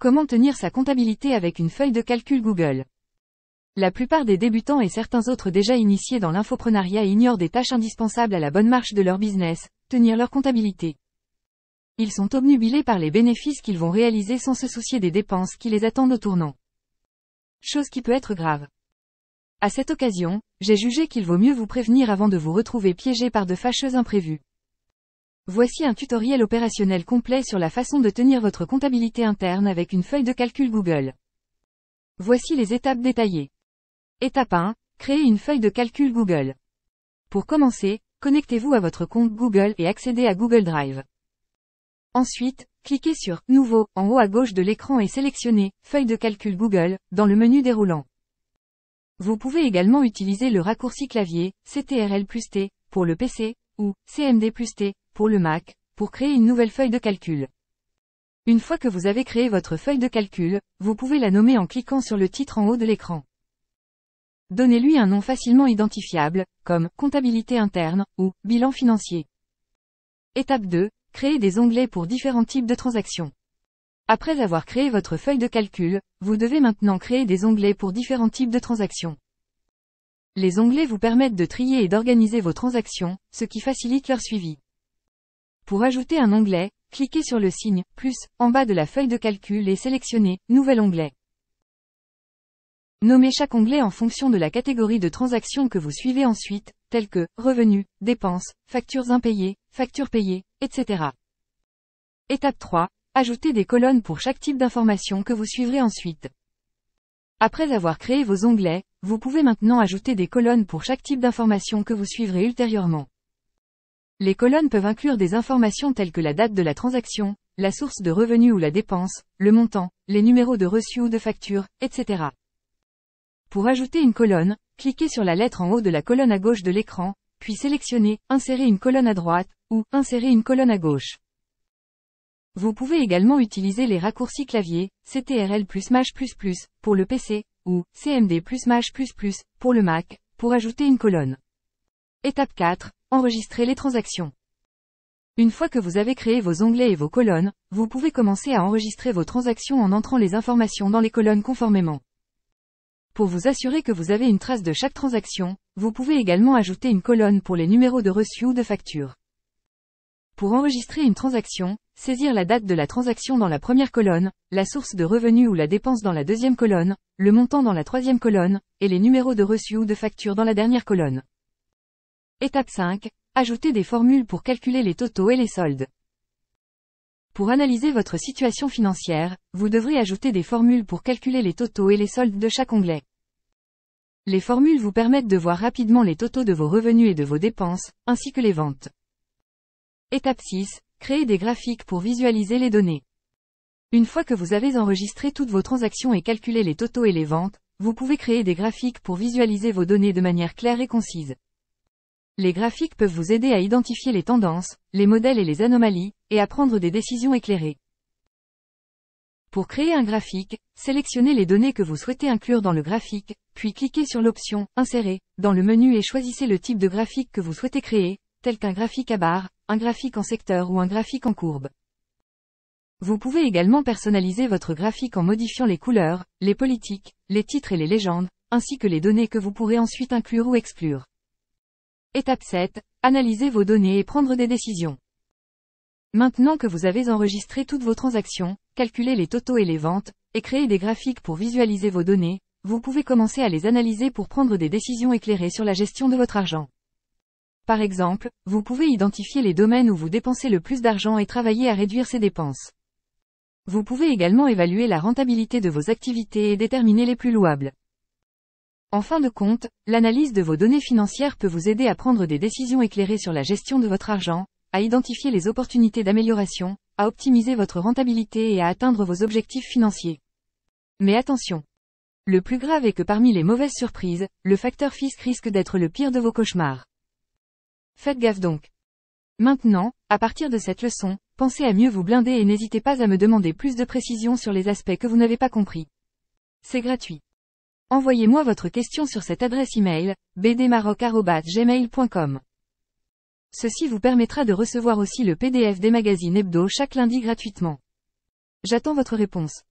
Comment tenir sa comptabilité avec une feuille de calcul Google? La plupart des débutants et certains autres déjà initiés dans l'infoprenariat ignorent des tâches indispensables à la bonne marche de leur business, tenir leur comptabilité. Ils sont obnubilés par les bénéfices qu'ils vont réaliser sans se soucier des dépenses qui les attendent au tournant. Chose qui peut être grave. À cette occasion, j'ai jugé qu'il vaut mieux vous prévenir avant de vous retrouver piégé par de fâcheux imprévus. Voici un tutoriel opérationnel complet sur la façon de tenir votre comptabilité interne avec une feuille de calcul Google. Voici les étapes détaillées. Étape 1. Créer une feuille de calcul Google. Pour commencer, connectez-vous à votre compte Google et accédez à Google Drive. Ensuite, cliquez sur « Nouveau » en haut à gauche de l'écran et sélectionnez « Feuille de calcul Google » dans le menu déroulant. Vous pouvez également utiliser le raccourci clavier « CTRL+T » pour le PC, ou « CMD+T » pour le Mac, pour créer une nouvelle feuille de calcul. Une fois que vous avez créé votre feuille de calcul, vous pouvez la nommer en cliquant sur le titre en haut de l'écran. Donnez-lui un nom facilement identifiable, comme « Comptabilité interne » ou « Bilan financier ». Étape 2. Créer des onglets pour différents types de transactions. Après avoir créé votre feuille de calcul, vous devez maintenant créer des onglets pour différents types de transactions. Les onglets vous permettent de trier et d'organiser vos transactions, ce qui facilite leur suivi. Pour ajouter un onglet, cliquez sur le signe « plus » en bas de la feuille de calcul et sélectionnez « Nouvel onglet ». Nommez chaque onglet en fonction de la catégorie de transactions que vous suivez ensuite, telles que « Revenus »,« Dépenses »,« Factures impayées »,« Factures payées », etc. Étape 3. Ajoutez des colonnes pour chaque type d'information que vous suivrez ensuite. Après avoir créé vos onglets, vous pouvez maintenant ajouter des colonnes pour chaque type d'information que vous suivrez ultérieurement. Les colonnes peuvent inclure des informations telles que la date de la transaction, la source de revenus ou la dépense, le montant, les numéros de reçu ou de facture, etc. Pour ajouter une colonne, cliquez sur la lettre en haut de la colonne à gauche de l'écran, puis sélectionnez « Insérer une colonne à droite » ou « Insérer une colonne à gauche ». Vous pouvez également utiliser les raccourcis clavier CTRL+Maj++ pour le PC, ou CMD+Maj++ pour le Mac, pour ajouter une colonne. Étape 4. Enregistrer les transactions. Une fois que vous avez créé vos onglets et vos colonnes, vous pouvez commencer à enregistrer vos transactions en entrant les informations dans les colonnes conformément. Pour vous assurer que vous avez une trace de chaque transaction, vous pouvez également ajouter une colonne pour les numéros de reçu ou de facture. Pour enregistrer une transaction, saisir la date de la transaction dans la première colonne, la source de revenus ou la dépense dans la deuxième colonne, le montant dans la troisième colonne, et les numéros de reçu ou de facture dans la dernière colonne. Étape 5. Ajouter des formules pour calculer les totaux et les soldes. Pour analyser votre situation financière, vous devrez ajouter des formules pour calculer les totaux et les soldes de chaque onglet. Les formules vous permettent de voir rapidement les totaux de vos revenus et de vos dépenses, ainsi que les ventes. Étape 6. Créer des graphiques pour visualiser les données. Une fois que vous avez enregistré toutes vos transactions et calculé les totaux et les ventes, vous pouvez créer des graphiques pour visualiser vos données de manière claire et concise. Les graphiques peuvent vous aider à identifier les tendances, les modèles et les anomalies, et à prendre des décisions éclairées. Pour créer un graphique, sélectionnez les données que vous souhaitez inclure dans le graphique, puis cliquez sur l'option « Insérer » dans le menu et choisissez le type de graphique que vous souhaitez créer, tel qu'un graphique à barres, un graphique en secteur ou un graphique en courbe. Vous pouvez également personnaliser votre graphique en modifiant les couleurs, les politiques, les titres et les légendes, ainsi que les données que vous pourrez ensuite inclure ou exclure. Étape 7. Analyser vos données et prendre des décisions. Maintenant que vous avez enregistré toutes vos transactions, calculé les totaux et les ventes, et créé des graphiques pour visualiser vos données, vous pouvez commencer à les analyser pour prendre des décisions éclairées sur la gestion de votre argent. Par exemple, vous pouvez identifier les domaines où vous dépensez le plus d'argent et travailler à réduire ces dépenses. Vous pouvez également évaluer la rentabilité de vos activités et déterminer les plus louables. En fin de compte, l'analyse de vos données financières peut vous aider à prendre des décisions éclairées sur la gestion de votre argent, à identifier les opportunités d'amélioration, à optimiser votre rentabilité et à atteindre vos objectifs financiers. Mais attention! Le plus grave est que parmi les mauvaises surprises, le facteur fisc risque d'être le pire de vos cauchemars. Faites gaffe donc. Maintenant, à partir de cette leçon, pensez à mieux vous blinder et n'hésitez pas à me demander plus de précisions sur les aspects que vous n'avez pas compris. C'est gratuit. Envoyez-moi votre question sur cette adresse email, bdmaroc@gmail.com. Ceci vous permettra de recevoir aussi le PDF des magazines hebdo chaque lundi gratuitement. J'attends votre réponse.